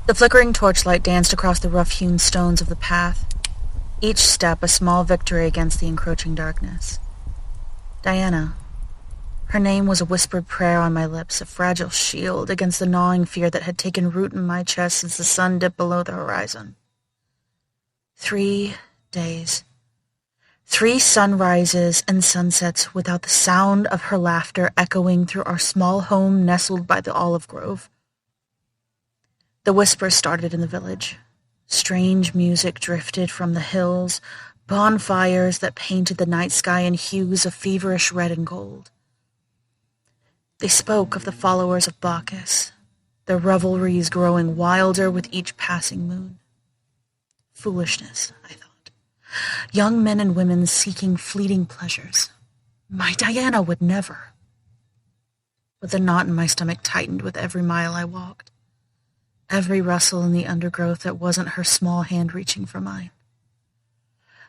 The flickering torchlight danced across the rough-hewn stones of the path, each step a small victory against the encroaching darkness. Diana. Her name was a whispered prayer on my lips, a fragile shield against the gnawing fear that had taken root in my chest since the sun dipped below the horizon. 3 days. 3 sunrises and sunsets without the sound of her laughter echoing through our small home nestled by the olive grove. The whispers started in the village. Strange music drifted from the hills, bonfires that painted the night sky in hues of feverish red and gold. They spoke of the followers of Bacchus, their revelries growing wilder with each passing moon. Foolishness, I thought. Young men and women seeking fleeting pleasures. My Diana would never. But the knot in my stomach tightened with every mile I walked. Every rustle in the undergrowth that wasn't her small hand reaching for mine.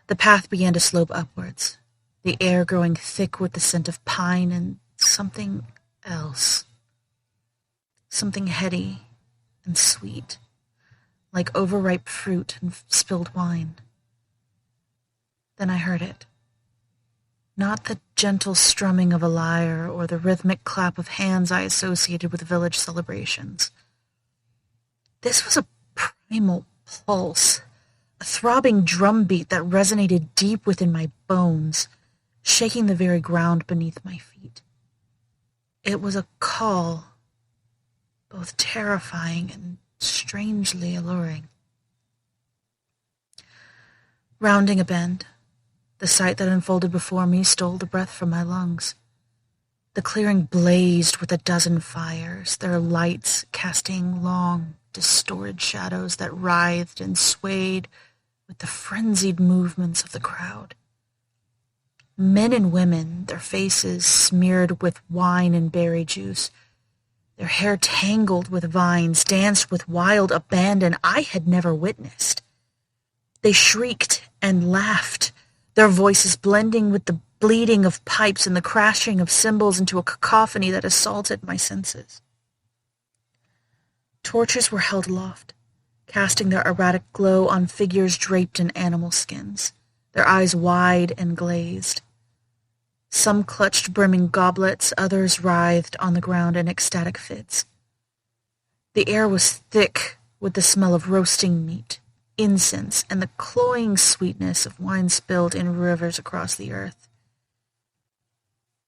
The path began to slope upwards, the air growing thick with the scent of pine and something else. Something heady and sweet, like overripe fruit and spilled wine. Then I heard it. Not the gentle strumming of a lyre or the rhythmic clap of hands I associated with village celebrations. This was a primal pulse, a throbbing drumbeat that resonated deep within my bones, shaking the very ground beneath my feet. It was a call, both terrifying and strangely alluring. Rounding a bend, the sight that unfolded before me stole the breath from my lungs. The clearing blazed with a dozen fires, their lights casting long, distorted shadows that writhed and swayed with the frenzied movements of the crowd. Men and women, their faces smeared with wine and berry juice, their hair tangled with vines, danced with wild abandon I had never witnessed. They shrieked and laughed, their voices blending with the bleating of pipes and the crashing of cymbals into a cacophony that assaulted my senses. Torches were held aloft, casting their erratic glow on figures draped in animal skins, their eyes wide and glazed. Some clutched brimming goblets, others writhed on the ground in ecstatic fits. The air was thick with the smell of roasting meat, incense, and the cloying sweetness of wine spilled in rivers across the earth.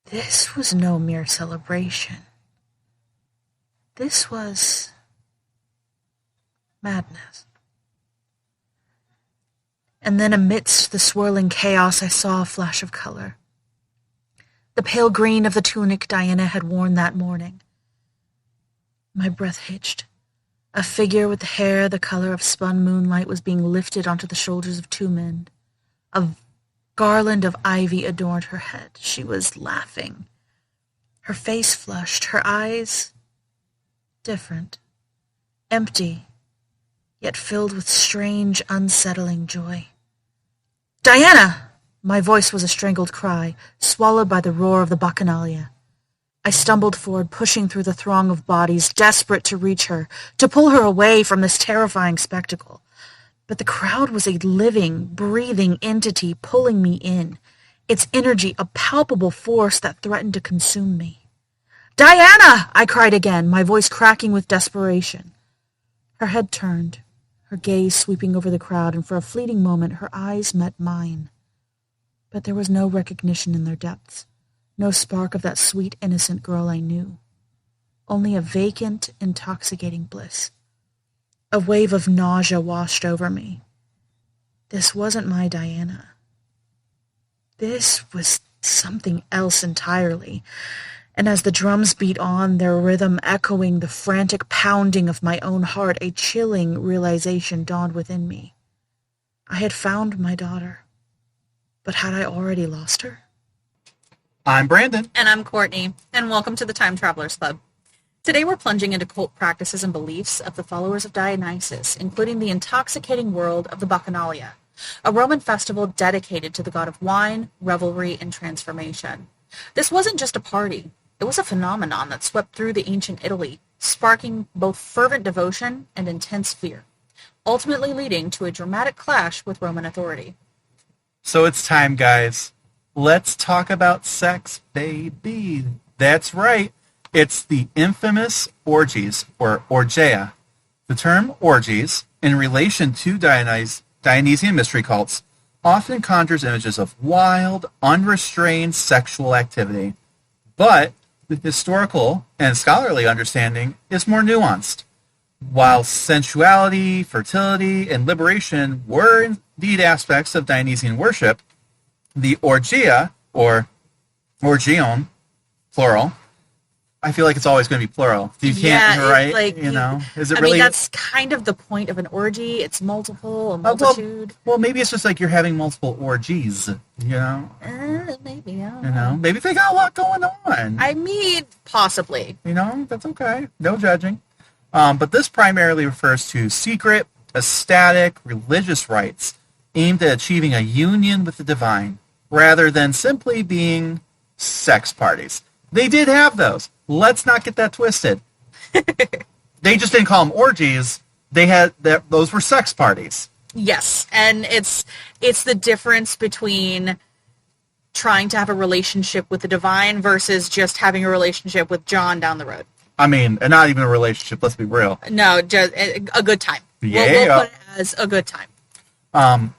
This was no mere celebration. This was madness. And then amidst the swirling chaos I saw a flash of color. The pale green of the tunic Diana had worn that morning. My breath hitched. A figure with hair the color of spun moonlight was being lifted onto the shoulders of 2 men. A garland of ivy adorned her head. She was laughing. Her face flushed, her eyes different, empty, yet filled with strange, unsettling joy. "Diana!" My voice was a strangled cry, swallowed by the roar of the Bacchanalia. I stumbled forward, pushing through the throng of bodies, desperate to reach her, to pull her away from this terrifying spectacle. But the crowd was a living, breathing entity pulling me in, its energy a palpable force that threatened to consume me. "Diana!" I cried again, my voice cracking with desperation. Her head turned, her gaze sweeping over the crowd, and for a fleeting moment her eyes met mine. But there was no recognition in their depths, no spark of that sweet, innocent girl I knew. Only a vacant, intoxicating bliss. A wave of nausea washed over me. This wasn't my Diana. This was something else entirely, and as the drums beat on, their rhythm echoing the frantic pounding of my own heart, a chilling realization dawned within me. I had found my daughter. But had I already lost her? I'm Brandon. And I'm Courtney, and welcome to the Time Travelers Club. Today we're plunging into cult practices and beliefs of the followers of Dionysus, including the intoxicating world of the Bacchanalia, a Roman festival dedicated to the god of wine, revelry, and transformation. This wasn't just a party. It was a phenomenon that swept through the ancient Italy, sparking both fervent devotion and intense fear, ultimately leading to a dramatic clash with Roman authority. So it's time, guys. Let's talk about sex, baby. That's right. It's the infamous orgies, or orgeia. The term orgies, in relation to Dionysian mystery cults, often conjures images of wild, unrestrained sexual activity. But the historical and scholarly understanding is more nuanced. While sensuality, fertility, and liberation were indeed aspects of Dionysian worship, the orgia, or orgion, plural, I feel like it's always going to be plural. You can't, right? Like, is it I really? mean, that's kind of the point of an orgy. It's multiple, a multitude. Well, maybe it's just like you're having multiple orgies, Maybe, I don't know. Maybe they got a lot going on. I mean, possibly. That's okay. No judging. But this primarily refers to secret, ecstatic, religious rites aimed at achieving a union with the divine, rather than simply being sex parties. They did have those. Let's not get that twisted. They just didn't call them orgies. Those were sex parties. Yes, and it's the difference between trying to have a relationship with the divine versus just having a relationship with John down the road. I mean, and not even a relationship, let's be real. No, just a good time. Yeah. We'll put it as a good time.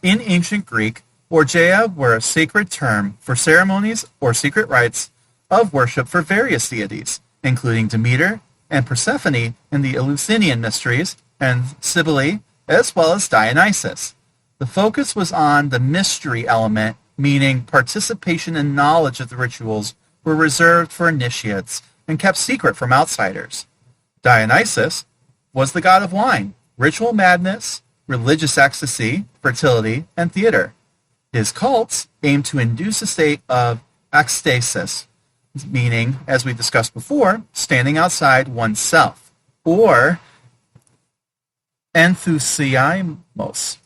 In ancient Greek, orgeia were a sacred term for ceremonies or secret rites of worship for various deities, including Demeter and Persephone in the Eleusinian mysteries, and Cybele, as well as Dionysus. The focus was on the mystery element, meaning participation and knowledge of the rituals were reserved for initiates and kept secret from outsiders. Dionysus was the god of wine, ritual madness, religious ecstasy, fertility, and theater. His cults aimed to induce a state of ecstasis, meaning, as we discussed before, standing outside oneself, or enthusiasmos,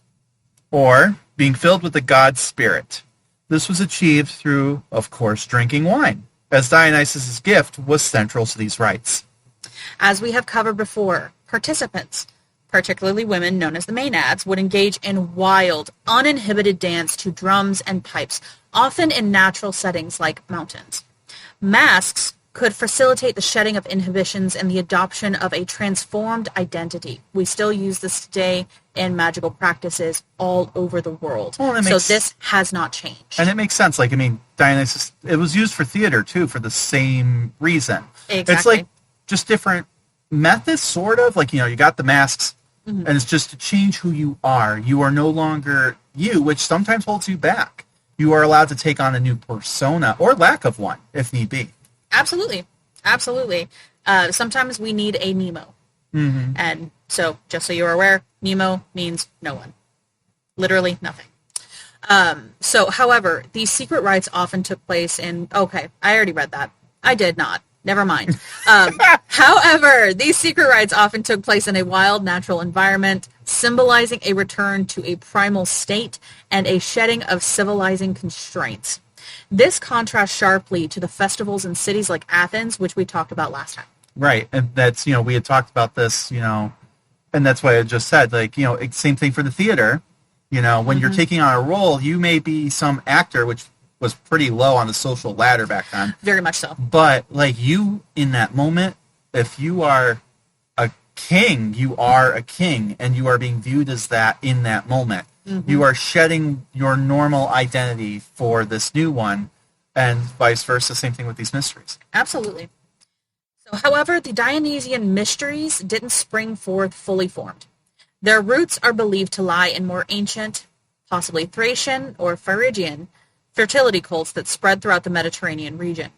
or being filled with the god spirit. This was achieved through, of course, drinking wine, as Dionysus' gift was central to these rites. As we have covered before, participants, particularly women known as the maenads, would engage in wild, uninhibited dance to drums and pipes, often in natural settings like mountains. Masks could facilitate the shedding of inhibitions and the adoption of a transformed identity. We still use this today in magical practices all over the world. Well, so this has not changed. And it makes sense. Dionysus, it was used for theater, too, for the same reason. Exactly. It's like just different methods, sort of. You got the masks, and it's just to change who you are. You are no longer you, which sometimes holds you back. You are allowed to take on a new persona, or lack of one, if need be. Absolutely. Sometimes we need a Nemo. Mm-hmm. And so, just so you're aware, Nemo means no one. Literally nothing. However, these secret rites often took place in... Okay, I already read that. I did not. Never mind. However, these secret rites often took place in a wild, natural environment, symbolizing a return to a primal state and a shedding of civilizing constraints. This contrasts sharply to the festivals in cities like Athens, which we talked about last time. Right, and that's, we had talked about this, and that's why I just said, same thing for the theater. When you're taking on a role, you may be some actor, which was pretty low on the social ladder back then. Very much so. But, you, in that moment, if you are a king, you are a king, and you are being viewed as that in that moment. Mm-hmm. You are shedding your normal identity for this new one, and vice versa, same thing with these mysteries. Absolutely. So, however, the Dionysian mysteries didn't spring forth fully formed. Their roots are believed to lie in more ancient, possibly Thracian or Phrygian, fertility cults that spread throughout the Mediterranean region.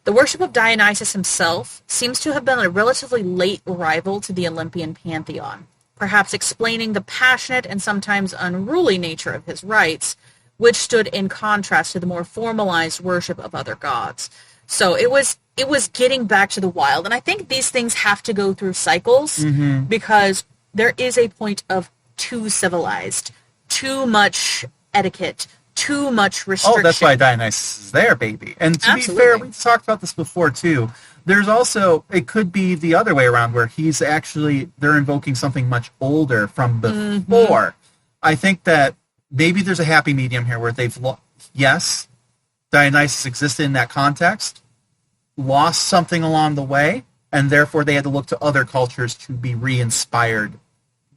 The worship of Dionysus himself seems to have been a relatively late arrival to the Olympian pantheon, perhaps explaining the passionate and sometimes unruly nature of his rites, which stood in contrast to the more formalized worship of other gods. So it was getting back to the wild, and I think these things have to go through cycles because there is a point of too civilized, too much etiquette, too much restriction. Oh, that's why Dionysus is there, baby. And to Absolutely. be fair, we've talked about this before, too. There's also, it could be the other way around, where they're invoking something much older from before. I think that maybe there's a happy medium here where yes, Dionysus existed in that context, lost something along the way, and therefore they had to look to other cultures to be re-inspired.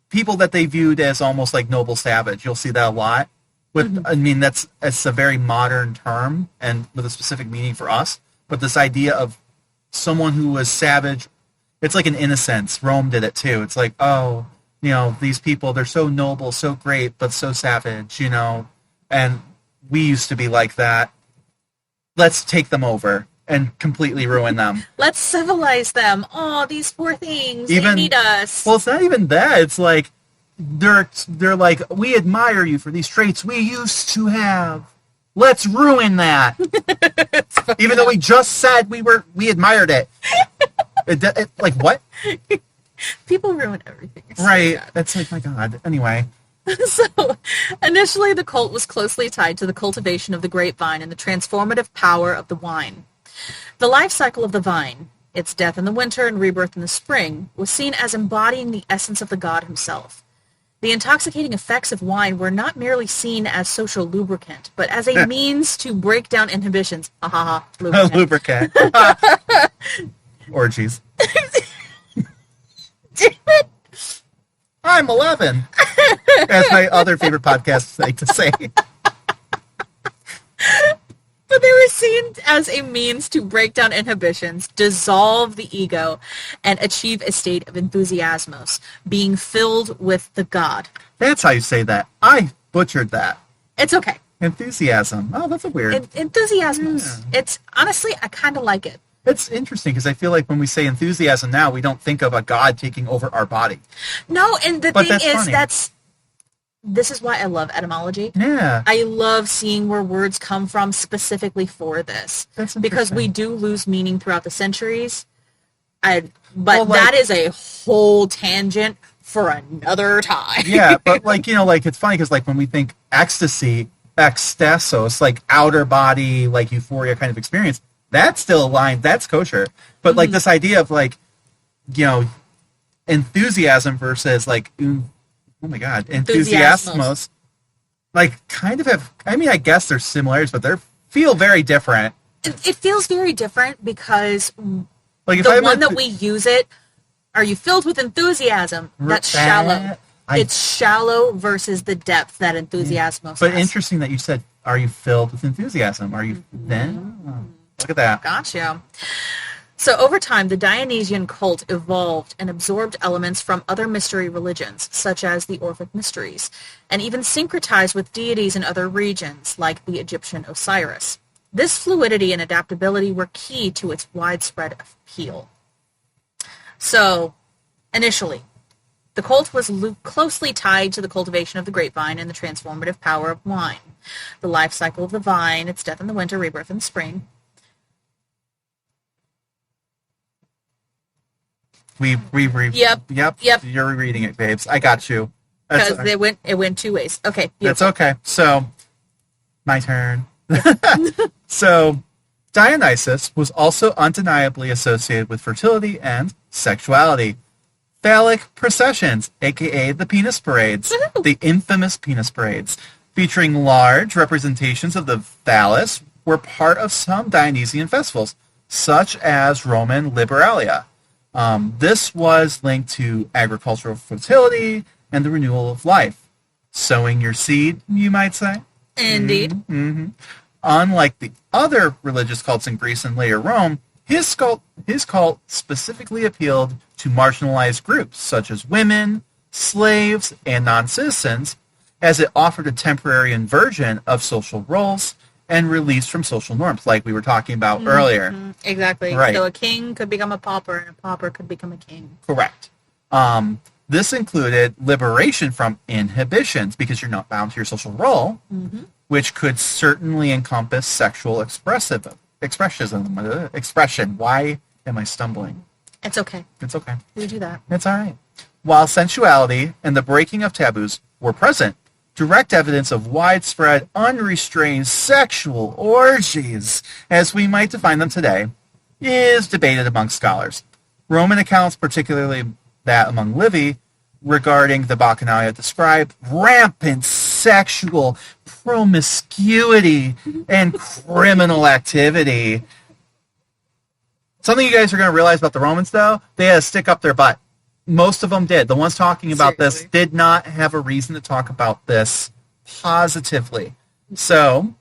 People that they viewed as almost like noble savage. You'll see that a lot. I mean, it's a very modern term and with a specific meaning for us. But this idea of someone who was savage, it's like an innocence. Rome did it too. It's like, oh, these people, they're so noble, so great, but so savage, and we used to be like that. Let's take them over and completely ruin them. Let's civilize them. Oh, these poor things. They need us. Well, it's not even that. It's like, they're like, we admire you for these traits we used to have. Let's ruin that. Even though we just said we admired it. Like, what? People ruin everything. Right. That's like, my God. Anyway. So, initially the cult was closely tied to the cultivation of the grapevine and the transformative power of the wine. The life cycle of the vine, its death in the winter and rebirth in the spring, was seen as embodying the essence of the god himself. The intoxicating effects of wine were not merely seen as social lubricant, but as a means to break down inhibitions. Lubricant. Orgies. Damn it! I'm 11. As my other favorite podcasts like to say. But they were seen as a means to break down inhibitions, dissolve the ego, and achieve a state of enthusiasmos, being filled with the god. That's how you say that. I butchered that. It's okay. Enthusiasm. Oh, that's a weird. Enthusiasmos. Yeah. It's, honestly, I kind of like it. It's interesting because I feel like when we say enthusiasm now, we don't think of a god taking over our body. No, and the thing is, this is why I love etymology. Yeah. I love seeing where words come from specifically for this. That's because we do lose meaning throughout the centuries. That is a whole tangent for another time. Yeah, but it's funny because when we think ecstasy, ekstasos, like outer body, like euphoria kind of experience, that's still aligned, that's kosher. But this idea of enthusiasm versus oh my God, enthusiasmos, kind of have, I guess there's similarities, but they feel very different. It feels very different because if the one that we use it, are you filled with enthusiasm? That's shallow. It's shallow versus the depth that enthusiasmos But has. interesting that you said, are you filled with enthusiasm? Are you then? Oh, look at that. Gotcha. So over time, the Dionysian cult evolved and absorbed elements from other mystery religions, such as the Orphic Mysteries, and even syncretized with deities in other regions, like the Egyptian Osiris. This fluidity and adaptability were key to its widespread appeal. So, initially, the cult was closely tied to the cultivation of the grapevine and the transformative power of wine. The life cycle of the vine, its death in the winter, rebirth in the spring. Yep. You're rereading it, babes. I got you. Because it went two ways. Okay. Beautiful. That's okay. So, my turn. So, Dionysus was also undeniably associated with fertility and sexuality. Phallic processions, aka the penis parades, the infamous penis parades, featuring large representations of the phallus, were part of some Dionysian festivals, such as Roman Liberalia. This was linked to agricultural fertility and the renewal of life. Sowing your seed, you might say. Indeed. Mm-hmm. Unlike the other religious cults in Greece and later Rome, his cult specifically appealed to marginalized groups such as women, slaves, and non-citizens, as it offered a temporary inversion of social roles and release from social norms, like we were talking about earlier. Exactly. Right. So a king could become a pauper, and a pauper could become a king. Correct. This included liberation from inhibitions, because you're not bound to your social role, which could certainly encompass sexual expression. Why am I stumbling? It's okay. It's okay. We do that. It's all right. While sensuality and the breaking of taboos were present, direct evidence of widespread, unrestrained sexual orgies, as we might define them today, is debated among scholars. Roman accounts, particularly that among Livy, regarding the Bacchanalia describe rampant sexual promiscuity and criminal activity. Something you guys are going to realize about the Romans, though, they had a stick up their butt. Most of them did. The ones talking about this did not have a reason to talk about this positively. So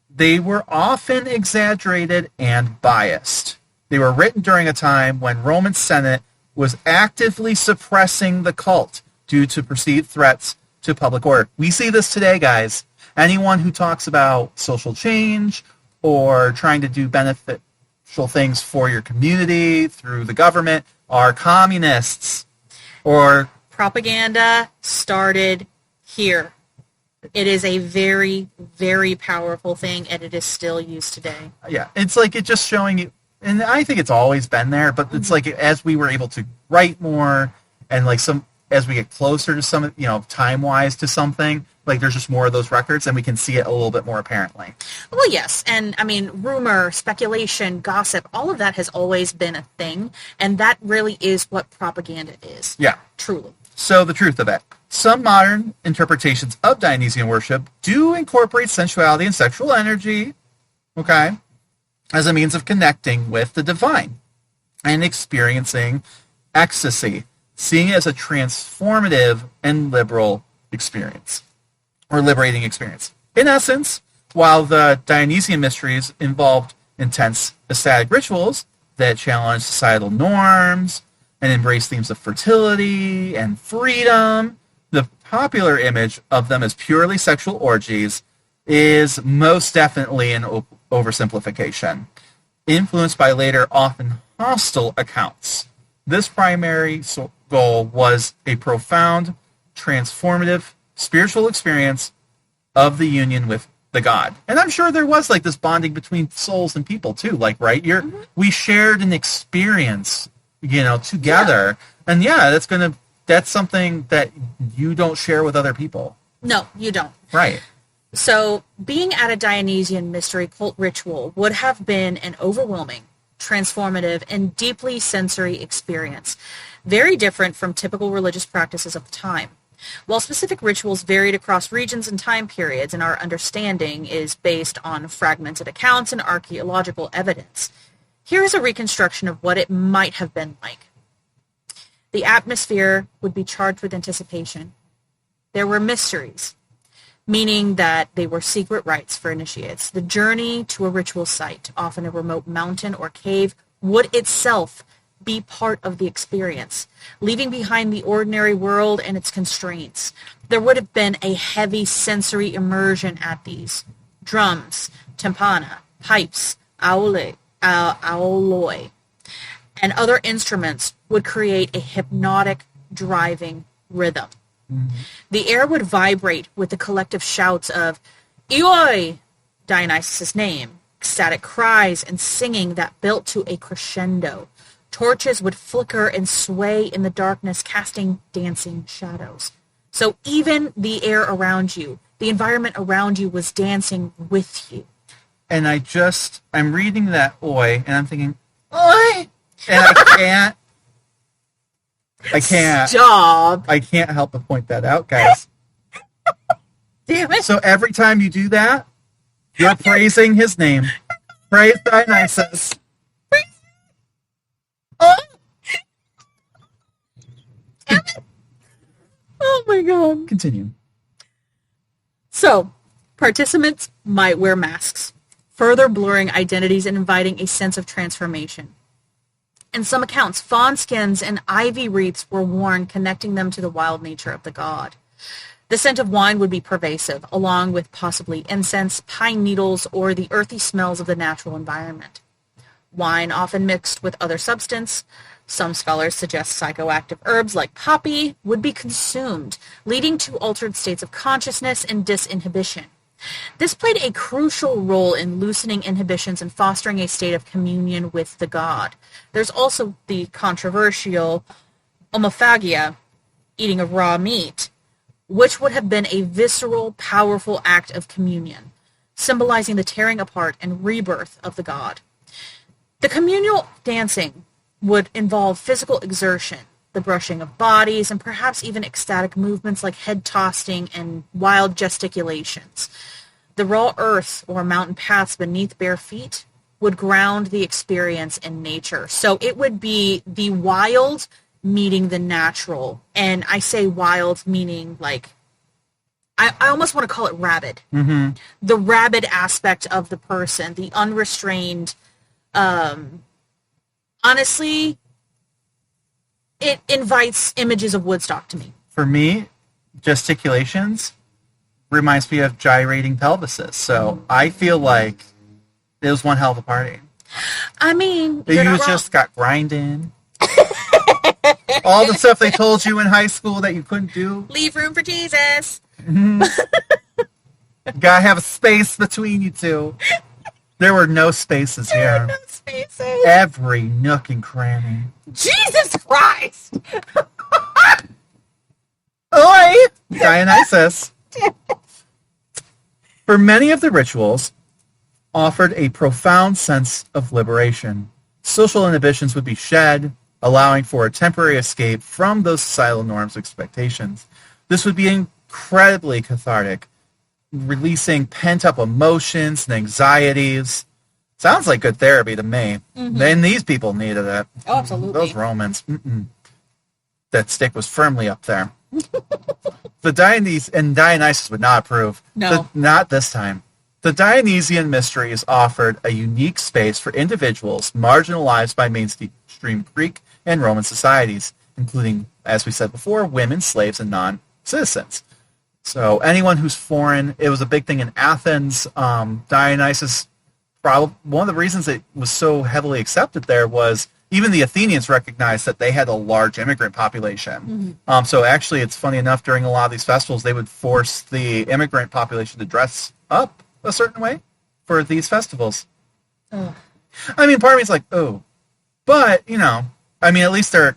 they were often exaggerated and biased. They were written during a time when Roman Senate was actively suppressing the cult due to perceived threats to public order. We see this today, guys. Anyone who talks about social change or trying to do beneficial things for your community through the government are communists. Or propaganda started here. It is a very, very powerful thing, and it is still used today. Yeah, it's like it's just showing you, and I think it's always been there, but it's like as we were able to write more, and like as we get closer to some, time-wise to something, like there's just more of those records, and we can see it a little bit more apparently. Well, yes, and I mean, rumor, speculation, gossip, all of that has always been a thing, and that really is what propaganda is. Yeah. Truly. So the truth of it. Some modern interpretations of Dionysian worship do incorporate sensuality and sexual energy, okay, as a means of connecting with the divine and experiencing ecstasy, seeing it as a transformative and liberal experience, or liberating experience. In essence, while the Dionysian mysteries involved intense ecstatic rituals that challenge societal norms and embrace themes of fertility and freedom, the popular image of them as purely sexual orgies is most definitely an oversimplification, influenced by later, often hostile accounts. This primary goal was a profound, transformative, spiritual experience of the union with the God. And I'm sure there was like this bonding between souls and people too, like, right? We shared an experience, together. Yeah. And that's something that you don't share with other people. No, you don't. Right. So being at a Dionysian mystery cult ritual would have been an overwhelming, transformative, and deeply sensory experience, very different from typical religious practices of the time. While specific rituals varied across regions and time periods, and our understanding is based on fragmented accounts and archaeological evidence, here is a reconstruction of what it might have been like. The atmosphere would be charged with anticipation. There were mysteries, meaning that they were secret rites for initiates. The journey to a ritual site, often a remote mountain or cave, would itself be part of the experience, leaving behind the ordinary world and its constraints. There would have been a heavy sensory immersion at these. Drums, timpana, pipes, auloi, and other instruments would create a hypnotic, driving rhythm. Mm-hmm. The air would vibrate with the collective shouts of Ioi, Dionysus' name, ecstatic cries and singing that built to a crescendo. Torches would flicker and sway in the darkness, casting dancing shadows. So even the air around you, the environment around you was dancing with you. And I'm reading that oi, and I'm thinking, oi! And I can't. Stop. I can't help but point that out, guys. Damn it. So every time you do that, you're praising his name. Praise Dionysus. Oh my god. Continue. So, participants might wear masks, further blurring identities and inviting a sense of transformation. In some accounts, fawn skins and ivy wreaths were worn, connecting them to the wild nature of the god. The scent of wine would be pervasive, along with possibly incense, pine needles, or the earthy smells of the natural environment. Wine often mixed with other substance. Some scholars suggest psychoactive herbs like poppy would be consumed, leading to altered states of consciousness and disinhibition. This played a crucial role in loosening inhibitions and fostering a state of communion with the god. There's also the controversial omophagia, eating of raw meat, which would have been a visceral, powerful act of communion, symbolizing the tearing apart and rebirth of the god. The communal dancing would involve physical exertion, the brushing of bodies, and perhaps even ecstatic movements like head tossing and wild gesticulations. The raw earth or mountain paths beneath bare feet would ground the experience in nature. So it would be the wild meeting the natural. And I say wild meaning like, I almost want to call it rabid. Mm-hmm. The rabid aspect of the person, the unrestrained, honestly, it invites images of Woodstock to me. For me, gesticulations reminds me of gyrating pelvises. So I feel like it was one hell of a party. I mean, You just got grinding. All the stuff they told you in high school that you couldn't do. Leave room for Jesus. Mm-hmm. Gotta have a space between you two. There were no spaces here. No spaces. Every nook and cranny. Jesus Christ! Oi! Dionysus. For many of the rituals, offered a profound sense of liberation. Social inhibitions would be shed, allowing for a temporary escape from those societal norms and expectations. This would be incredibly cathartic, releasing pent-up emotions and anxieties. Sounds like good therapy to me. Mm-hmm. And these people needed it. Oh, absolutely. Those Romans. That stick was firmly up there. The Dionysus would not approve. No. Not this time. The Dionysian mysteries offered a unique space for individuals marginalized by mainstream Greek and Roman societies, including, as we said before, women, slaves, and non-citizens. So anyone who's foreign, it was a big thing in Athens. Dionysus, one of the reasons it was so heavily accepted there was even the Athenians recognized that they had a large immigrant population. Mm-hmm. So actually, it's funny enough, during a lot of these festivals, they would force the immigrant population to dress up a certain way for these festivals. Ugh. I mean, part of me is like, oh. But, I mean, at least they're...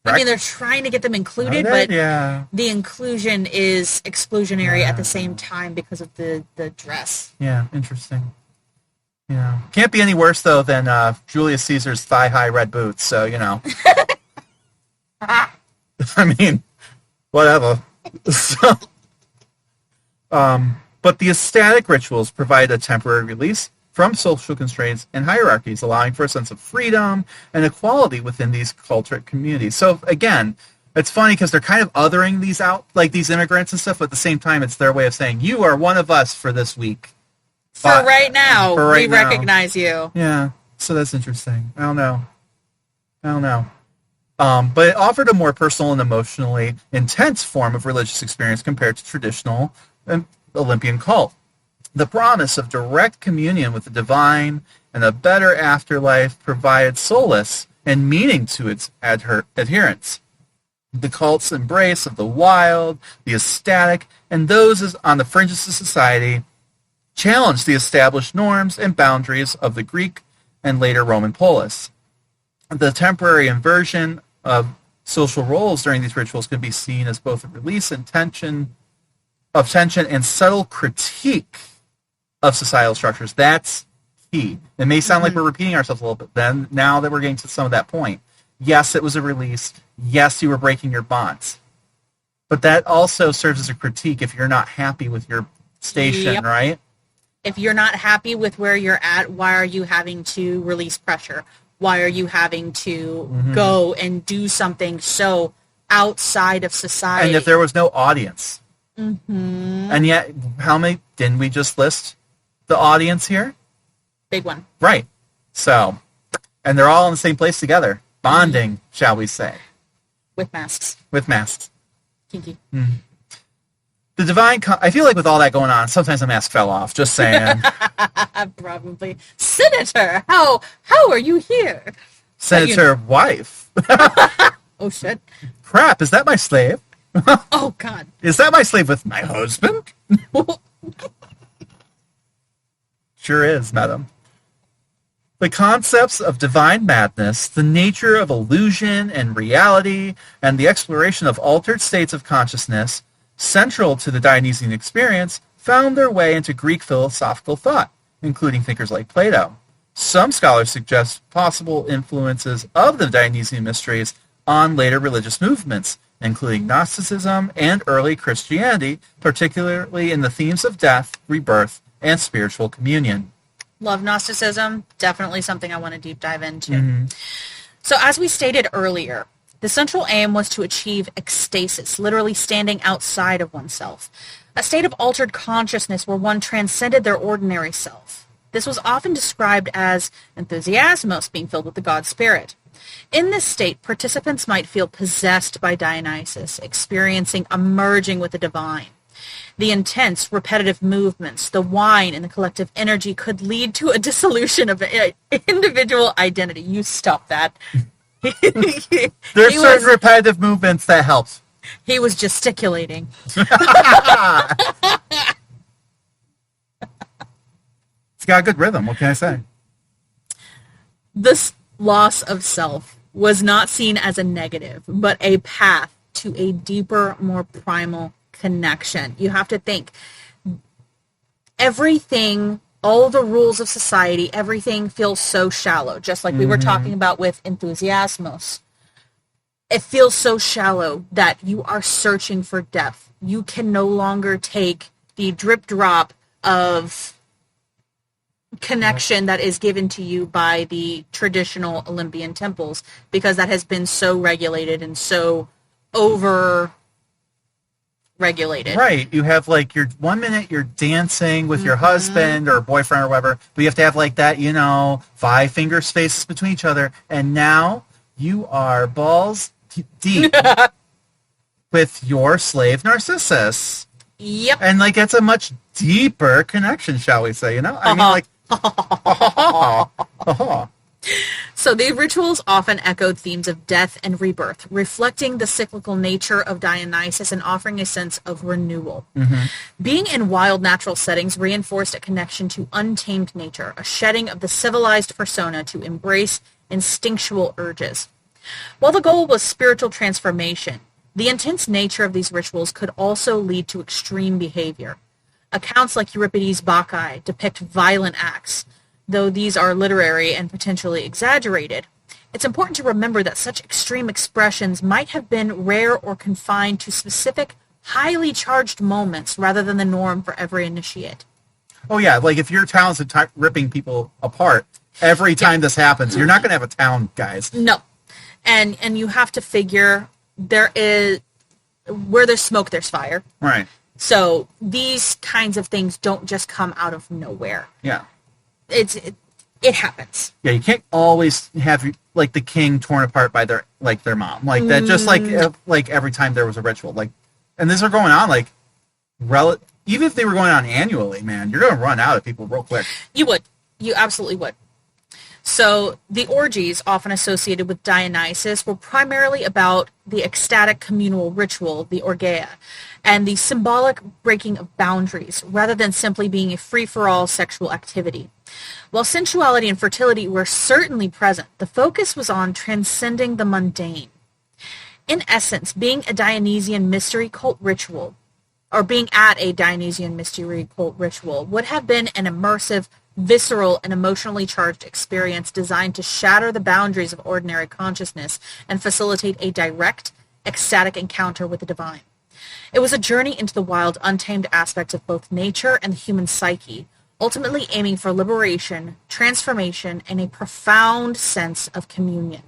they're trying to get them included, but yeah. the inclusion is exclusionary at the same time because of the dress. Yeah, interesting. Yeah. Can't be any worse, though, than Julius Caesar's thigh-high red boots, so, I mean, whatever. So, but the ecstatic rituals provide a temporary release from social constraints and hierarchies, allowing for a sense of freedom and equality within these cultural communities. So, again, it's funny because they're kind of othering these out, like these immigrants and stuff, but at the same time, it's their way of saying, you are one of us for this week. For right now, we now. recognize you. Yeah, so that's interesting. I don't know. But it offered a more personal and emotionally intense form of religious experience compared to traditional Olympian cult. The promise of direct communion with the divine and a better afterlife provided solace and meaning to its adherents. The cult's embrace of the wild, the ecstatic, and those on the fringes of society challenged the established norms and boundaries of the Greek and later Roman polis. The temporary inversion of social roles during these rituals can be seen as both a release and tension and subtle critique of societal structures. That's key. It may sound like we're repeating ourselves a little bit then, now that we're getting to some of that point. Yes, it was a release. Yes, you were breaking your bonds. But that also serves as a critique if you're not happy with your station, right? If you're not happy with where you're at, why are you having to release pressure? Why are you having to go and do something so outside of society? And if there was no audience. And yet, how many, didn't we just list the audience here? Big one. Right. So, and they're all in the same place together. Bonding, shall we say. With masks. With masks. Kinky. The divine, I feel like with all that going on, sometimes the mask fell off, just saying. Probably. Senator, how are you here? Senator wife. Oh, shit. Crap, is that my slave? Oh, God. Is that my slave with my husband? Sure is, madam. The concepts of divine madness, the nature of illusion and reality, and the exploration of altered states of consciousness central to the Dionysian experience, found their way into Greek philosophical thought, including thinkers like Plato. Some scholars suggest possible influences of the Dionysian mysteries on later religious movements, including Gnosticism and early Christianity, particularly in the themes of death, rebirth, and spiritual communion. Love Gnosticism. Definitely something I want to deep dive into. So as we stated earlier, the central aim was to achieve ecstasis, literally standing outside of oneself, a state of altered consciousness where one transcended their ordinary self. This was often described as enthusiasmos, being filled with the god spirit. In this state, participants might feel possessed by Dionysus, experiencing a merging with the divine. The intense, repetitive movements, the wine, and the collective energy could lead to a dissolution of individual identity. You stop that. There's certain repetitive movements that helps. He was gesticulating. It's got a good rhythm. What can I say? This loss of self was not seen as a negative, but a path to a deeper, more primal connection. You have to think everything, all the rules of society, everything feels so shallow, just like we were talking about with enthusiasmos. It feels so shallow that you are searching for depth. You can no longer take the drip drop of connection that is given to you by the traditional Olympian temples, because that has been so regulated and so over regulated. Right. You have like your 1 minute you're dancing with your husband or boyfriend or whatever, but you have to have like that, 5 finger spaces between each other. And now you are balls deep with your slave Narcissus. Yep. And like it's a much deeper connection, shall we say, I mean, like So the rituals often echoed themes of death and rebirth, reflecting the cyclical nature of Dionysus and offering a sense of renewal. Being in wild natural settings reinforced a connection to untamed nature, a shedding of the civilized persona to embrace instinctual urges. While the goal was spiritual transformation, the intense nature of these rituals could also lead to extreme behavior. Accounts like Euripides' Bacchae depict violent acts. Though these are literary and potentially exaggerated, it's important to remember that such extreme expressions might have been rare or confined to specific, highly charged moments rather than the norm for every initiate. Oh yeah, like if your town's ripping people apart every time this happens, you're not going to have a town, guys. No. And you have to figure where there's smoke, there's fire. Right. So these kinds of things don't just come out of nowhere. Yeah. It happens. Yeah, you can't always have like the king torn apart by their mom like that. Just like every time there was a ritual, and these are going on even if they were going on annually, man, you're going to run out of people real quick. You absolutely would. So the orgies often associated with Dionysus were primarily about the ecstatic communal ritual, the orgeia, and the symbolic breaking of boundaries, rather than simply being a free-for-all sexual activity. While sensuality and fertility were certainly present, the focus was on transcending the mundane. In essence, being a Dionysian mystery cult ritual, or being at a Dionysian mystery cult ritual, would have been an immersive, visceral, and emotionally charged experience designed to shatter the boundaries of ordinary consciousness and facilitate a direct, ecstatic encounter with the divine. It was a journey into the wild, untamed aspects of both nature and the human psyche, ultimately aiming for liberation, transformation, and a profound sense of communion.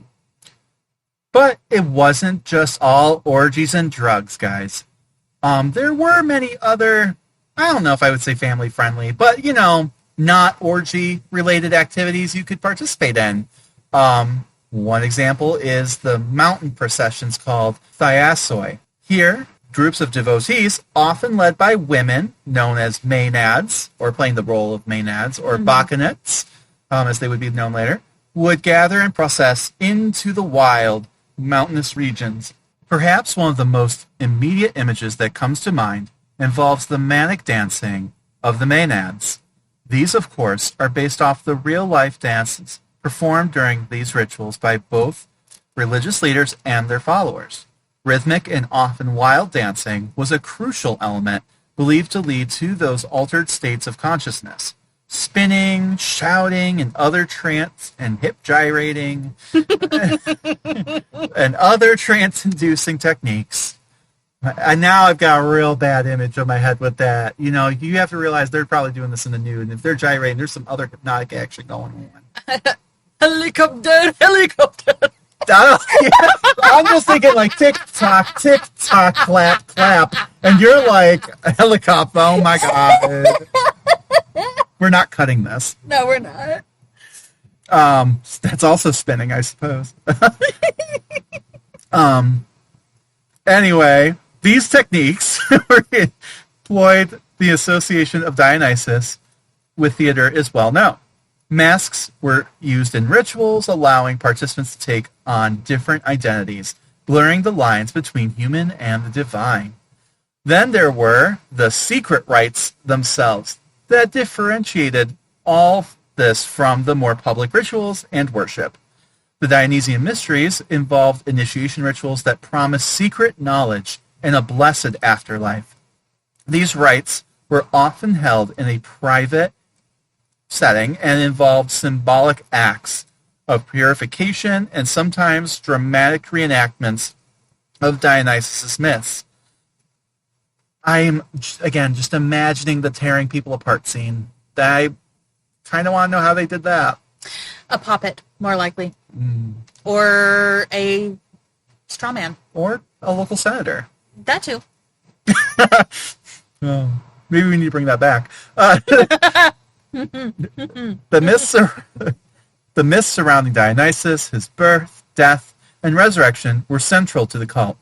But it wasn't just all orgies and drugs, guys. There were many other, I don't know if I would say family-friendly, but, not orgy-related activities you could participate in. One example is the mountain processions called Thiasoi. Here, groups of devotees, often led by women, known as maenads, or playing the role of maenads, or bacchantes, as they would be known later, would gather and process into the wild, mountainous regions. Perhaps one of the most immediate images that comes to mind involves the manic dancing of the maenads. These, of course, are based off the real-life dances performed during these rituals by both religious leaders and their followers. Rhythmic and often wild dancing was a crucial element believed to lead to those altered states of consciousness. Spinning, shouting, and other trance and hip gyrating and other trance-inducing techniques. And now I've got a real bad image of my head with that. You know, you have to realize they're probably doing this in the nude, and if they're gyrating, there's some other hypnotic action going on. Helicopter. I'm just thinking like tick tock, clap, clap, and you're like a helicopter. Oh my god, we're not cutting this. No, we're not. That's also spinning, I suppose. Anyway, these techniques were employed. The association of Dionysus with theater is well known. Masks were used in rituals, allowing participants to take on different identities, blurring the lines between human and the divine. Then there were the secret rites themselves that differentiated all this from the more public rituals and worship. The Dionysian mysteries involved initiation rituals that promised secret knowledge and a blessed afterlife. These rites were often held in a private setting and involved symbolic acts of purification and sometimes dramatic reenactments of Dionysus' myths. I'm, again, just imagining the tearing people apart scene. I kind of want to know how they did that. A puppet, more likely. Or a straw man. Or a local senator. That too. Oh, maybe we need to bring that back. The myths surrounding Dionysus, his birth, death, and resurrection were central to the cult.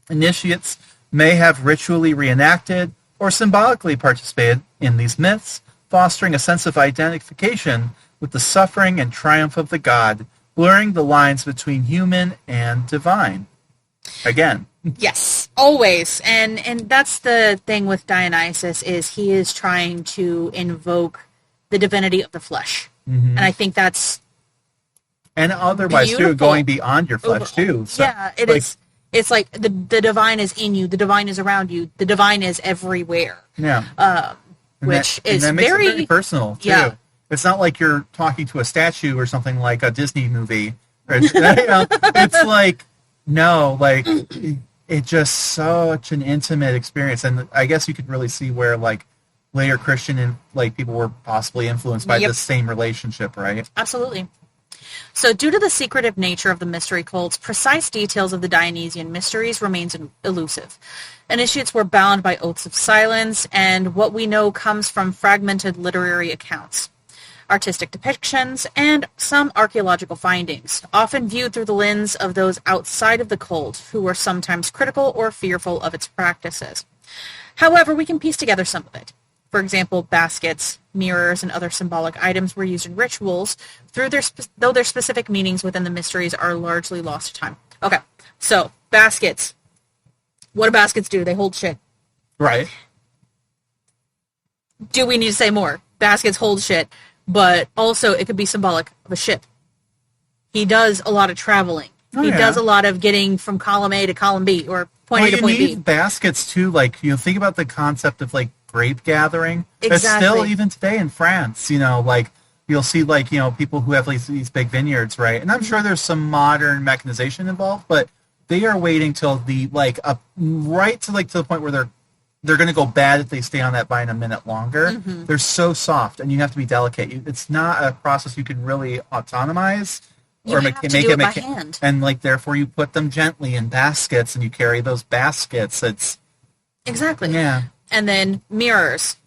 Initiates may have ritually reenacted or symbolically participated in these myths, fostering a sense of identification with the suffering and triumph of the god, blurring the lines between human and divine. Again. Yes, always. And that's the thing with Dionysus, is he is trying to invoke the divinity of the flesh. Mm-hmm. And I think that's and otherwise beautiful. Too, going beyond your flesh too. So, yeah, it is. It's like the divine is in you, the divine is around you, the divine is everywhere. Yeah. Which is that makes it very personal too. Yeah. It's not like you're talking to a statue or something like a Disney movie. Or, it's like it's just such an intimate experience, and I guess you could really see where like later Christian and like people were possibly influenced by the same relationship, right? Absolutely. So due to the secretive nature of the mystery cults, precise details of the Dionysian mysteries remains elusive. Initiates were bound by oaths of silence, and what we know comes from fragmented literary accounts, artistic depictions, and some archaeological findings, often viewed through the lens of those outside of the cult who were sometimes critical or fearful of its practices. However, we can piece together some of it. For example, baskets, mirrors, and other symbolic items were used in rituals, though their specific meanings within the mysteries are largely lost to time. Okay, so baskets. What do baskets do? They hold shit. Right. Do we need to say more? Baskets hold shit, but also it could be symbolic of a ship. He does a lot of traveling. He does a lot of getting from column A to column B, or point A to point B. You need baskets too. Like, think about the concept of like grape gathering. Exactly. It's still, even today in France, like you'll see like, people who have like these big vineyards, right? And I'm sure there's some modern mechanization involved, but they are waiting till the right to the point where they're going to go bad if they stay on that vine a minute longer. Mm-hmm. They're so soft, and you have to be delicate. It's not a process you can really autonomize or make it by hand. And therefore you put them gently in baskets, and you carry those baskets. It's exactly. Yeah. And then mirrors.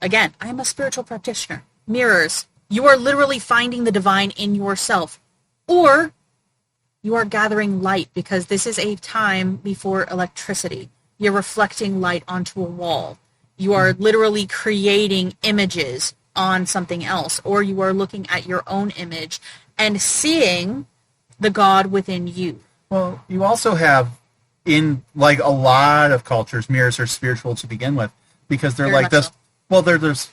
Again, I'm a spiritual practitioner. Mirrors. You are literally finding the divine in yourself. Or you are gathering light, because this is a time before electricity. You're reflecting light onto a wall. You are literally creating images on something else. Or you are looking at your own image and seeing the God within you. Well, you also have, in a lot of cultures, mirrors are spiritual to begin with, because they're Very like this. So. Well, they're this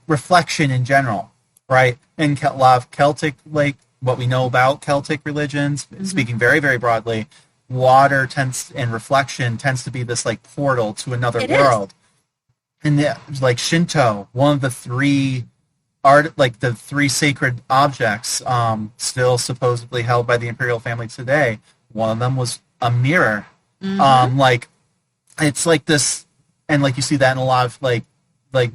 reflection in general, right? And a lot of Celtic, what we know about Celtic religions, speaking very, very broadly, water and reflection tends to be this like portal to another world. And like Shinto, one of the three the three sacred objects still supposedly held by the imperial family today, one of them was a mirror. Like it's like this, and like you see that in a lot of like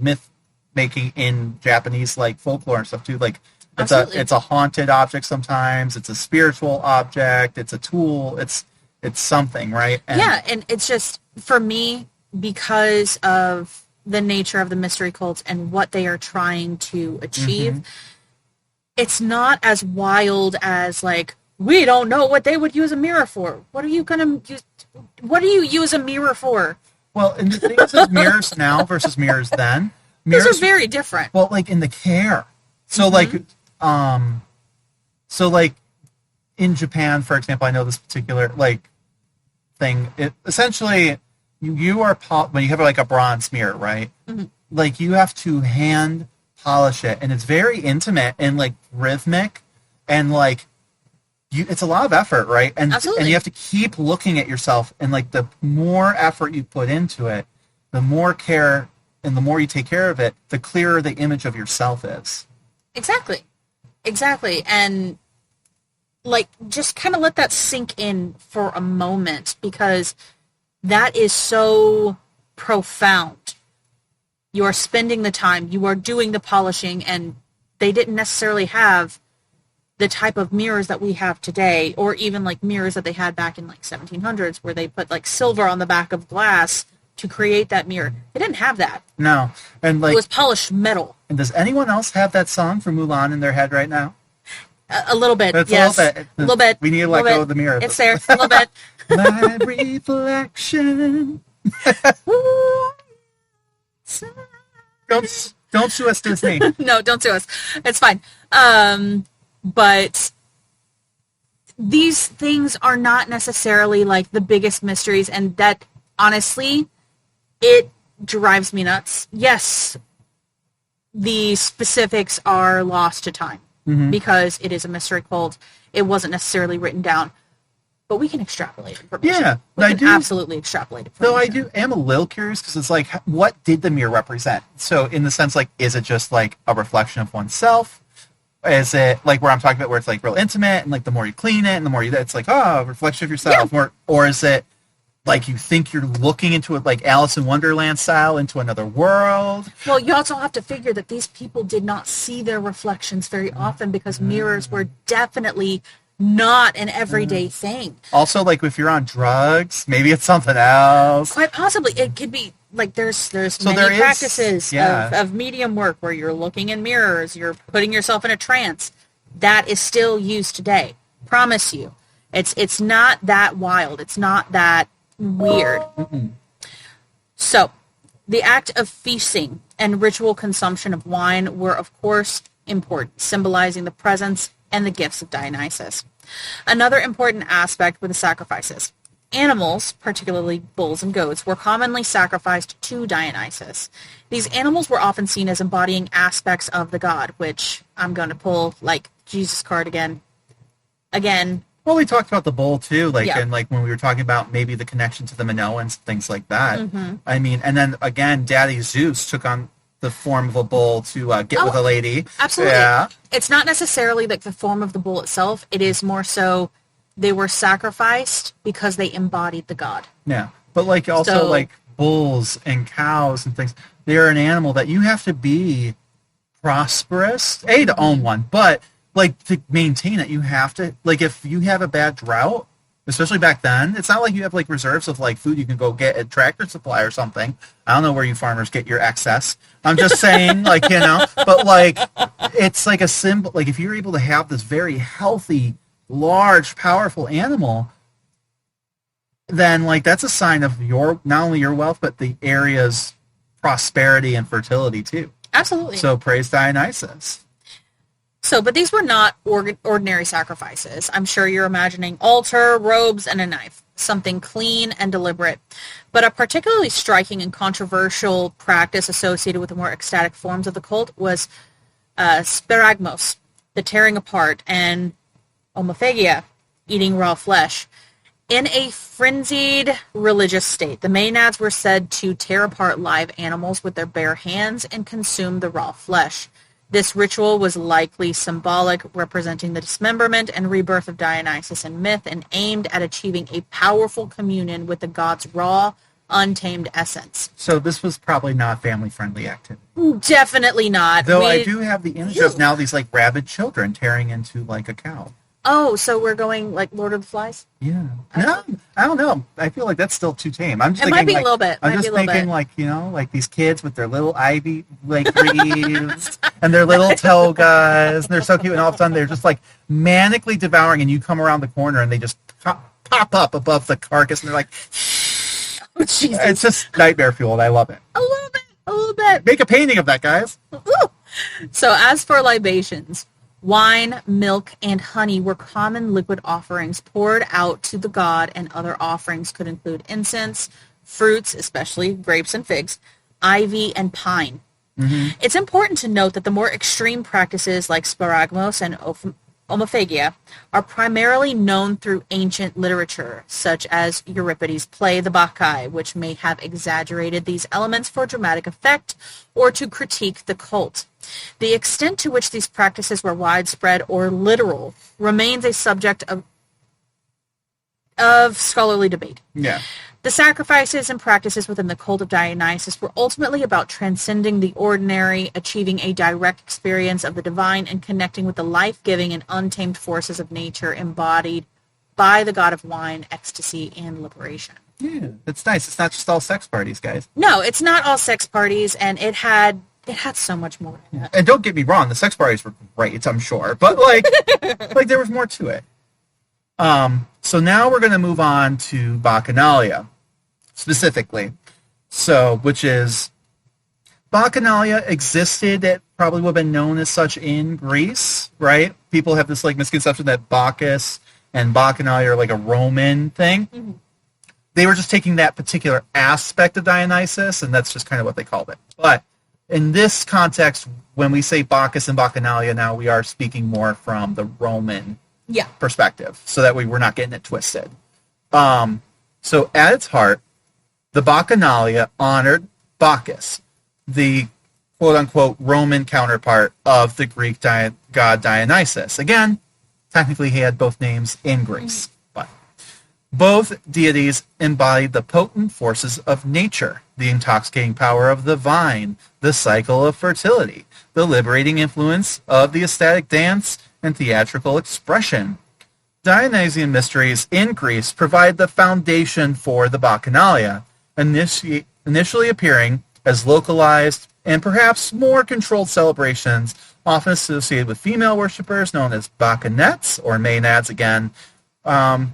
myth making in Japanese like folklore and stuff too. Like it's a haunted object sometimes, it's a spiritual object, it's a tool, it's something, right? And it's just, for me, because of the nature of the mystery cults and what they are trying to achieve, it's not as wild as like, we don't know what they would use a mirror for. What are you use a mirror for? Well, and the thing is mirrors now versus mirrors then. Mirrors Those are very different. Well, like in the care. So like in Japan, for example, I know this particular like thing. It essentially you are when you have like a bronze mirror, right? Like you have to hand polish it, and it's very intimate and like rhythmic, and like it's a lot of effort, right? And Absolutely. And you have to keep looking at yourself, and like the more effort you put into it, the more care and the more you take care of it, the clearer the image of yourself is. Exactly. And like, just kind of let that sink in for a moment, because that is so profound. You are spending the time, you are doing the polishing, and they didn't necessarily have the type of mirrors that we have today, or even like mirrors that they had back in like 1700s, where they put like silver on the back of glass to create that mirror. They didn't have that. No. And like, it was polished metal. And does anyone else have that song from Mulan in their head right now? A little bit, yes. A little bit. We need to let go of the mirror. It's there, a little bit. My reflection. Don't sue us, Disney. No, don't sue us. It's fine. But these things are not necessarily like the biggest mysteries, and that, honestly, it drives me nuts. Yes, the specifics are lost to time because it is a mystery cult. It wasn't necessarily written down. But we can extrapolate information. Yeah, we can absolutely extrapolate information. Though I am a little curious, because it's like, what did the mirror represent? So in the sense, like, is it just like a reflection of oneself? Is it like where I'm talking about where it's like real intimate, and like the more you clean it and the more it's like, oh, a reflection of yourself? Yeah. Or is it like you think you're looking into it like Alice in Wonderland style into another world? Well, you also have to figure that these people did not see their reflections very often, because mirrors were definitely not an everyday thing. Also, like if you're on drugs, maybe it's something else. Quite possibly. It could be like there's many practices of medium work where you're looking in mirrors, you're putting yourself in a trance. That is still used today. Promise you. It's not that wild. It's not that weird. So, the act of feasting and ritual consumption of wine were, of course, important, symbolizing the presence and the gifts of Dionysus. Another important aspect were the sacrifices. Animals, particularly bulls and goats, were commonly sacrificed to Dionysus. These animals were often seen as embodying aspects of the god, which I'm going to pull, like, Jesus card again. Well, we talked about the bull too, and like when we were talking about maybe the connection to the Minoans, things like that. I mean, and then again, Daddy Zeus took on the form of a bull to get with a lady. Absolutely. Yeah. It's not necessarily like the form of the bull itself. It is more so they were sacrificed because they embodied the god. Yeah. But like also like bulls and cows and things, they're an animal that you have to be prosperous, to own one, but like to maintain it, you have to, like if you have a bad drought, especially back then, it's not like you have like reserves of like food you can go get at Tractor Supply or something. I don't know where you farmers get your excess. I'm just saying, like, you know, but like it's like a symbol. Like if you're able to have this very healthy, large, powerful animal, then like that's a sign of your, not only your wealth, but the area's prosperity and fertility too. Absolutely. So praise Dionysus. So, but these were not ordinary sacrifices. I'm sure you're imagining altar, robes, and a knife. Something clean and deliberate. But a particularly striking and controversial practice associated with the more ecstatic forms of the cult was sparagmos, the tearing apart, and omophagia, eating raw flesh. In a frenzied religious state, the Maenads were said to tear apart live animals with their bare hands and consume the raw flesh. This ritual was likely symbolic, representing the dismemberment and rebirth of Dionysus in myth and aimed at achieving a powerful communion with the god's raw, untamed essence. So this was probably not family-friendly activity. Definitely not. Though I do have the image of now these like rabid children tearing into like a cow. Oh, so we're going like Lord of the Flies? Yeah. No, I don't know. I feel like that's still too tame. I'm just It thinking, might be like, a little bit. I'm just thinking like, you know, like these kids with their little ivy like leaves and their little togas, and they're so cute, and all of a sudden they're just like manically devouring, and you come around the corner and they just pop up above the carcass, and they're like, Oh, Jesus. It's just nightmare fueled. I love it. A little bit. Make a painting of that, guys. Ooh. So as for libations, wine, milk, and honey were common liquid offerings poured out to the god, and other offerings could include incense, fruits, especially grapes and figs, ivy, and pine. Mm-hmm. It's important to note that the more extreme practices like sparagmos and omophagia are primarily known through ancient literature, such as Euripides' play The Bacchae, which may have exaggerated these elements for dramatic effect or to critique the cult. The extent to which these practices were widespread or literal remains a subject of scholarly debate. Yeah. The sacrifices and practices within the cult of Dionysus were ultimately about transcending the ordinary, achieving a direct experience of the divine, and connecting with the life-giving and untamed forces of nature embodied by the god of wine, ecstasy, and liberation. Yeah, it's nice. It's not just all sex parties, guys. No, it's not all sex parties, and it had so much more. Yeah. And don't get me wrong, the sex parties were great, I'm sure, but like there was more to it. So now we're going to move on to Bacchanalia, specifically. So, which is, Bacchanalia existed, it probably would have been known as such in Greece, right? People have this like misconception that Bacchus and Bacchanalia are like a Roman thing. Mm-hmm. They were just taking that particular aspect of Dionysus, and that's just kind of what they called it. But in this context, when we say Bacchus and Bacchanalia now, we are speaking more from the Roman perspective, so that we're not getting it twisted. So at its heart, the Bacchanalia honored Bacchus, the quote-unquote Roman counterpart of the Greek god Dionysus. Again, technically he had both names in Greece, but both deities embodied the potent forces of nature, the intoxicating power of the vine, the cycle of fertility, the liberating influence of the ecstatic dance, and theatrical expression. Dionysian mysteries in Greece provide the foundation for the Bacchanalia, initially appearing as localized and perhaps more controlled celebrations, often associated with female worshippers known as Bacchanettes, or Maenads again,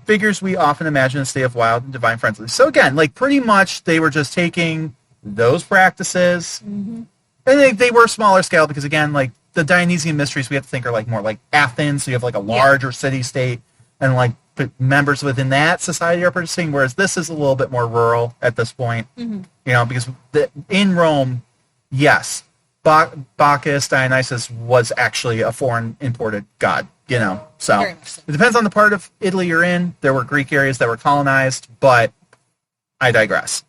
figures we often imagine in a state of wild and divine frenzy. So again, like pretty much they were just taking those practices, and they were smaller scale because again, like the Dionysian mysteries we have to think are like more like Athens, so you have like a larger city-state, and like members within that society are participating, whereas this is a little bit more rural at this point, you know, because in Rome, yes, Bacchus, Dionysus was actually a foreign imported god, you know, so it depends on the part of Italy you're in. There were Greek areas that were colonized, but I digress.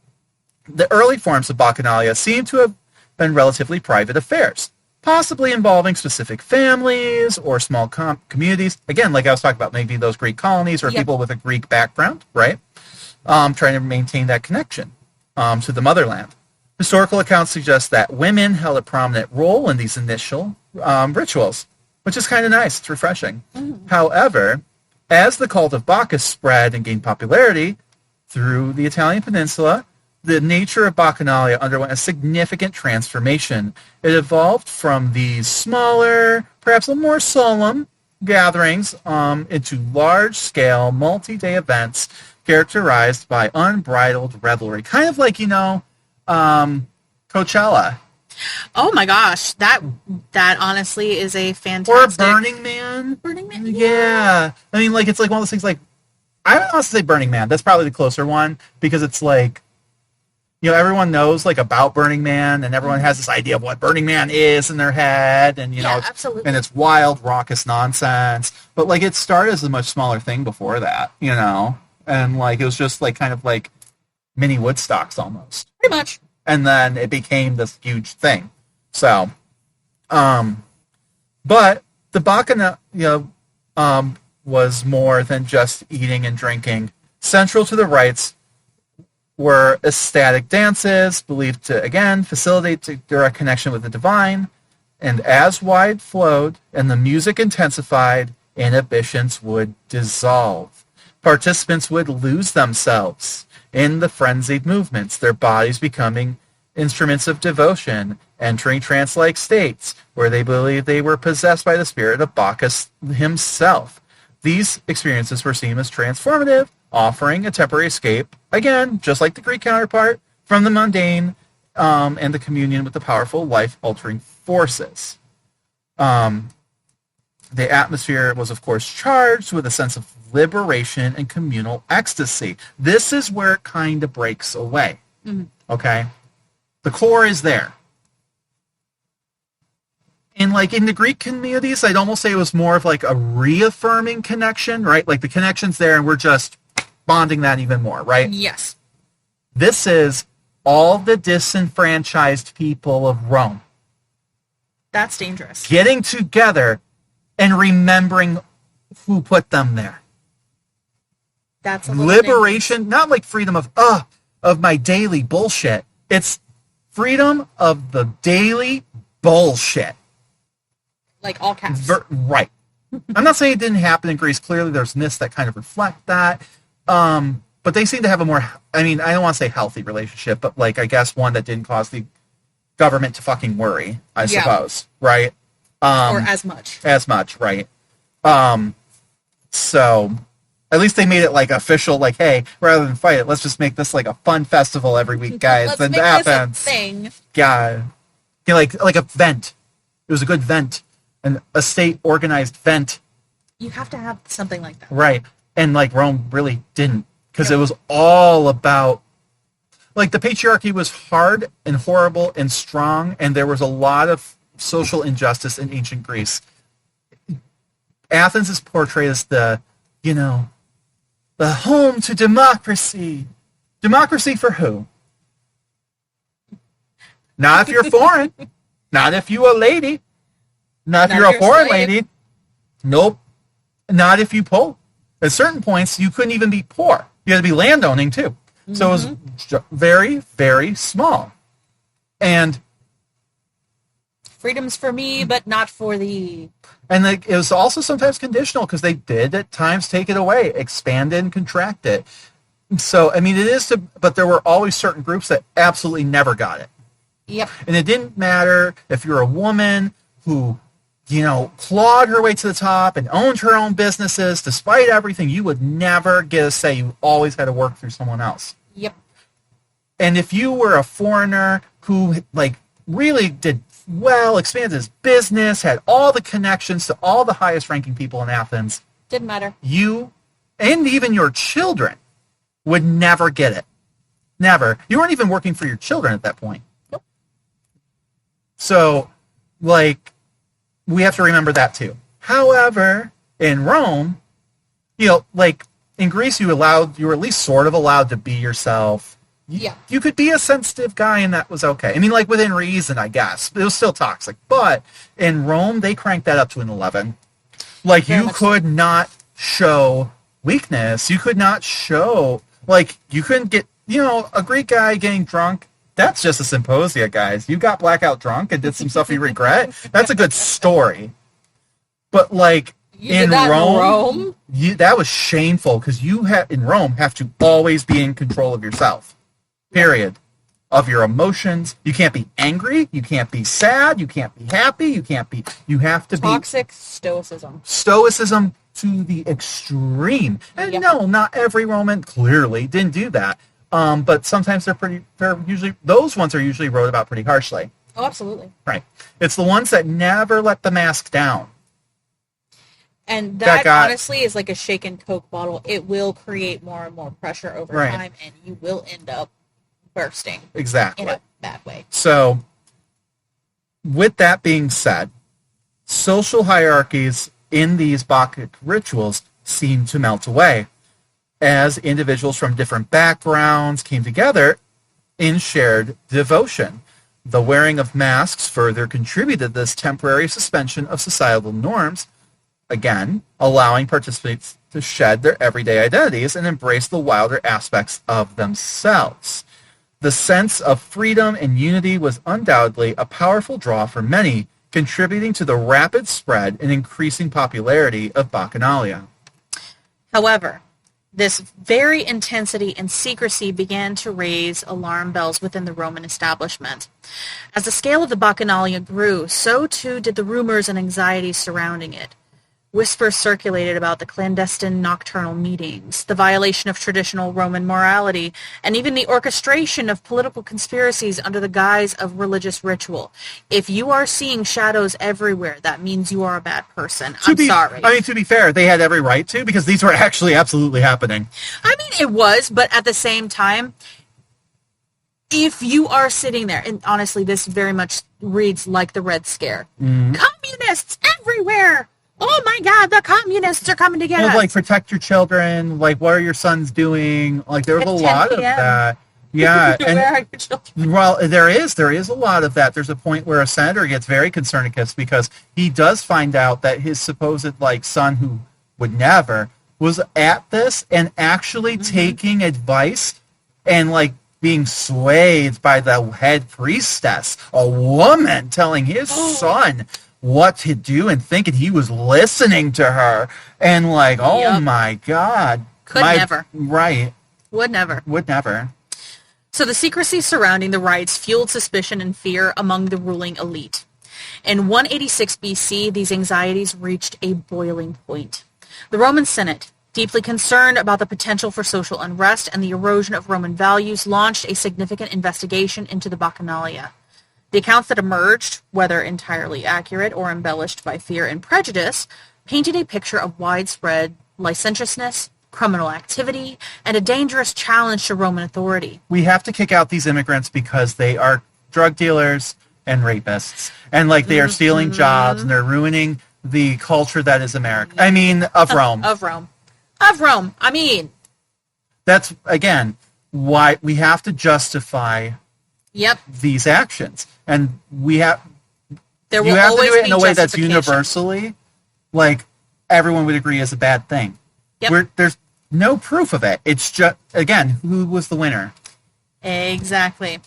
The early forms of Bacchanalia seem to have been relatively private affairs, possibly involving specific families or small communities. Again, like I was talking about, maybe those Greek colonies or people with a Greek background, right? Trying to maintain that connection to the motherland. Historical accounts suggest that women held a prominent role in these initial rituals, which is kind of nice. It's refreshing. However, as the cult of Bacchus spread and gained popularity through the Italian peninsula, the nature of Bacchanalia underwent a significant transformation. It evolved from these smaller, perhaps a more solemn gatherings into large-scale, multi-day events characterized by unbridled revelry. Kind of like, you know, Coachella. Oh my gosh, that honestly is a fantastic... Or Burning Man. Burning Man? Yeah. I mean, like, it's like one of those things like, I don't want to say Burning Man. That's probably the closer one, because it's like, you know, everyone knows like about Burning Man, and everyone has this idea of what Burning Man is in their head, and you know, and it's wild, raucous nonsense. But like, it started as a much smaller thing before that, you know, And like it was just like kind of like mini Woodstocks almost. Pretty much. And then it became this huge thing. So, but the Bacchanalia was more than just eating and drinking. Central to the rites were ecstatic dances, believed to, again, facilitate direct connection with the divine. And as wine flowed and the music intensified, inhibitions would dissolve. Participants would lose themselves in the frenzied movements, their bodies becoming instruments of devotion, entering trance-like states where they believed they were possessed by the spirit of Bacchus himself. These experiences were seen as transformative, offering a temporary escape, again, just like the Greek counterpart, from the mundane and the communion with the powerful life-altering forces. The atmosphere was, of course, charged with a sense of liberation and communal ecstasy. This is where it kind of breaks away. Mm-hmm. Okay? The core is there. And like in the Greek communities, I'd almost say it was more of like a reaffirming connection, right? Like the connection's there and we're just bonding that even more, right? Yes. This is all the disenfranchised people of Rome. That's dangerous. Getting together and remembering who put them there. That's a little liberation, dangerous. Not like freedom of my daily bullshit. It's freedom of the daily bullshit. Like all caps. Right. I'm not saying it didn't happen in Greece. Clearly there's myths that kind of reflect that. But they seem to have a more, I mean, I don't want to say healthy relationship, but like, I guess one that didn't cause the government to fucking worry, I suppose. Right? Or as much. As much, right. So at least they made it like official, like, hey, rather than fight it, let's just make this like a fun festival every week, guys. Let's Then make happens. this a thing. Yeah. You know, like a vent. It was a good vent. A state-organized vent. You have to have something like that. Right. And, like, Rome really didn't. Because it was all about... Like, the patriarchy was hard and horrible and strong, and there was a lot of social injustice in ancient Greece. Athens is portrayed as the home to democracy. Democracy for who? Not if you're foreign. Not if you're a lady. Not if you're a foreign lady. Nope. Not if you pull. At certain points, you couldn't even be poor. You had to be landowning, too. Mm-hmm. So it was very, very small. And freedom's for me, but not for thee. And it was also sometimes conditional because they did at times take it away, expand it and contract it. So, I mean, but there were always certain groups that absolutely never got it. Yep. And it didn't matter if you're a woman who, clawed her way to the top and owned her own businesses. Despite everything, you would never get a say. You always had to work through someone else. Yep. And if you were a foreigner who, like, really did well, expanded his business, had all the connections to all the highest-ranking people in Athens. Didn't matter. You, and even your children, would never get it. Never. You weren't even working for your children at that point. Nope. So, like, we have to remember that too. However, in Rome, like, in Greece, you were at least sort of allowed to be yourself. Yeah. You could be a sensitive guy and that was okay. I mean, like, within reason, I guess. It was still toxic. But in Rome, they cranked that up to an 11. Like, you could not show weakness. You could not show, like, you couldn't get, a Greek guy getting drunk. That's just a symposia, guys. You got blackout drunk and did some stuff you regret. That's a good story. But, like, in Rome? That was shameful because you in Rome have to always be in control of yourself. Period. Of your emotions. You can't be angry. You can't be sad. You can't be happy. You have to be... Toxic stoicism. Stoicism to the extreme. And no, not every Roman clearly didn't do that. But sometimes those ones are usually wrote about pretty harshly. Oh, absolutely. Right. It's the ones that never let the mask down. And that honestly is like a shaken Coke bottle. It will create more and more pressure over time, and you will end up bursting. Exactly. In a bad way. So, with that being said, social hierarchies in these Bacchic rituals seem to melt away. as individuals from different backgrounds came together in shared devotion. The wearing of masks further contributed to this temporary suspension of societal norms, again, allowing participants to shed their everyday identities and embrace the wilder aspects of themselves. The sense of freedom and unity was undoubtedly a powerful draw for many, contributing to the rapid spread and increasing popularity of Bacchanalia. However, this very intensity and secrecy began to raise alarm bells within the Roman establishment. As the scale of the Bacchanalia grew, so too did the rumors and anxieties surrounding it. Whispers circulated about the clandestine nocturnal meetings, the violation of traditional Roman morality, and even the orchestration of political conspiracies under the guise of religious ritual. If you are seeing shadows everywhere, that means you are a bad person. Sorry. I mean, to be fair, they had every right to, because these were actually absolutely happening. I mean, it was, but at the same time, if you are sitting there, and honestly, this very much reads like the Red Scare. Mm-hmm. Communists everywhere! Oh my God, the communists are coming to get us. Like, protect your children. Like, what are your sons doing? Like, there was a lot of that. Yeah. And, where are your children? Well, there is a lot of that. There's a point where a senator gets very concerned because he does find out that his supposed, like, son, who would never, was at this and actually taking advice and, like, being swayed by the head priestess, a woman telling his son what to do and thinking he was listening to her. And like, oh my God. Never. Right. Would never. So the secrecy surrounding the rites fueled suspicion and fear among the ruling elite. In 186 BC, these anxieties reached a boiling point. The Roman Senate, deeply concerned about the potential for social unrest and the erosion of Roman values, launched a significant investigation into the Bacchanalia. The accounts that emerged, whether entirely accurate or embellished by fear and prejudice, painted a picture of widespread licentiousness, criminal activity, and a dangerous challenge to Roman authority. We have to kick out these immigrants because they are drug dealers and rapists. And like they are stealing jobs and they're ruining the culture that is America. I mean, of Rome. Of Rome. I mean. That's, again, why we have to justify these actions. And you have to do it in a way that's universally, like, everyone would agree is a bad thing. Yep. There's no proof of it. It's just, again, who was the winner? Exactly.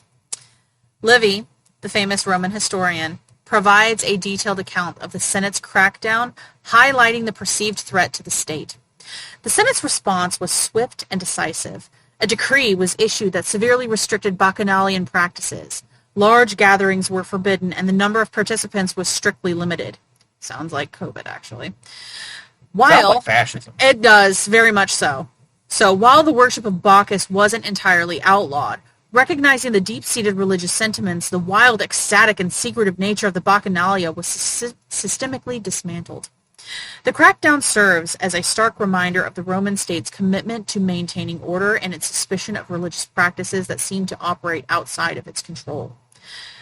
Livy, the famous Roman historian, provides a detailed account of the Senate's crackdown, highlighting the perceived threat to the state. The Senate's response was swift and decisive. A decree was issued that severely restricted Bacchanalian practices. Large gatherings were forbidden, and the number of participants was strictly limited. Sounds like COVID, actually. Sounds like fascism. It does, very much so. So while the worship of Bacchus wasn't entirely outlawed, recognizing the deep-seated religious sentiments, the wild, ecstatic, and secretive nature of the Bacchanalia was systemically dismantled. The crackdown serves as a stark reminder of the Roman state's commitment to maintaining order and its suspicion of religious practices that seem to operate outside of its control.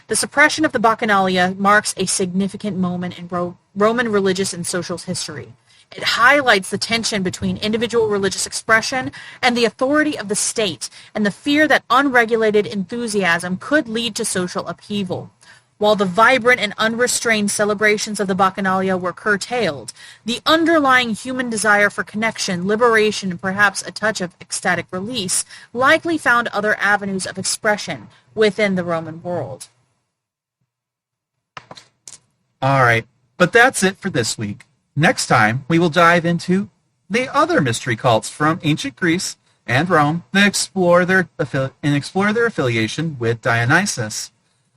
The suppression of the Bacchanalia marks a significant moment in Roman religious and social history. It highlights the tension between individual religious expression and the authority of the state, and the fear that unregulated enthusiasm could lead to social upheaval. While the vibrant and unrestrained celebrations of the Bacchanalia were curtailed, the underlying human desire for connection, liberation, and perhaps a touch of ecstatic release likely found other avenues of expression within the Roman world. All right, but that's it for this week. Next time, we will dive into the other mystery cults from ancient Greece and Rome that explore their affiliation with Dionysus.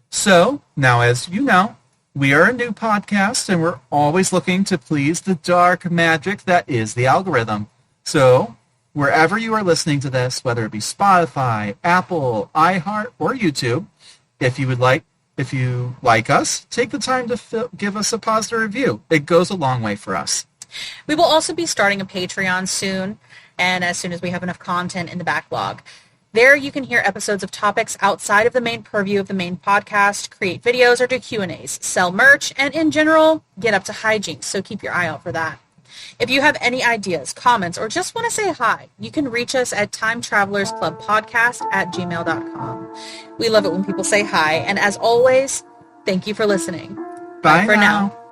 So, now as you know, we are a new podcast and we're always looking to please the dark magic that is the algorithm. So, wherever you are listening to this, whether it be Spotify, Apple, iHeart, or YouTube, if you like us, take the time to give us a positive review. It goes a long way for us. We will also be starting a Patreon soon, and as soon as we have enough content in the backlog. There you can hear episodes of topics outside of the main purview of the main podcast, create videos or do Q&As, sell merch, and in general, get up to hijinks, so keep your eye out for that. If you have any ideas, comments, or just want to say hi, you can reach us at timetravellersclubpodcast@gmail.com. We love it when people say hi, and as always, thank you for listening. Bye For now. now.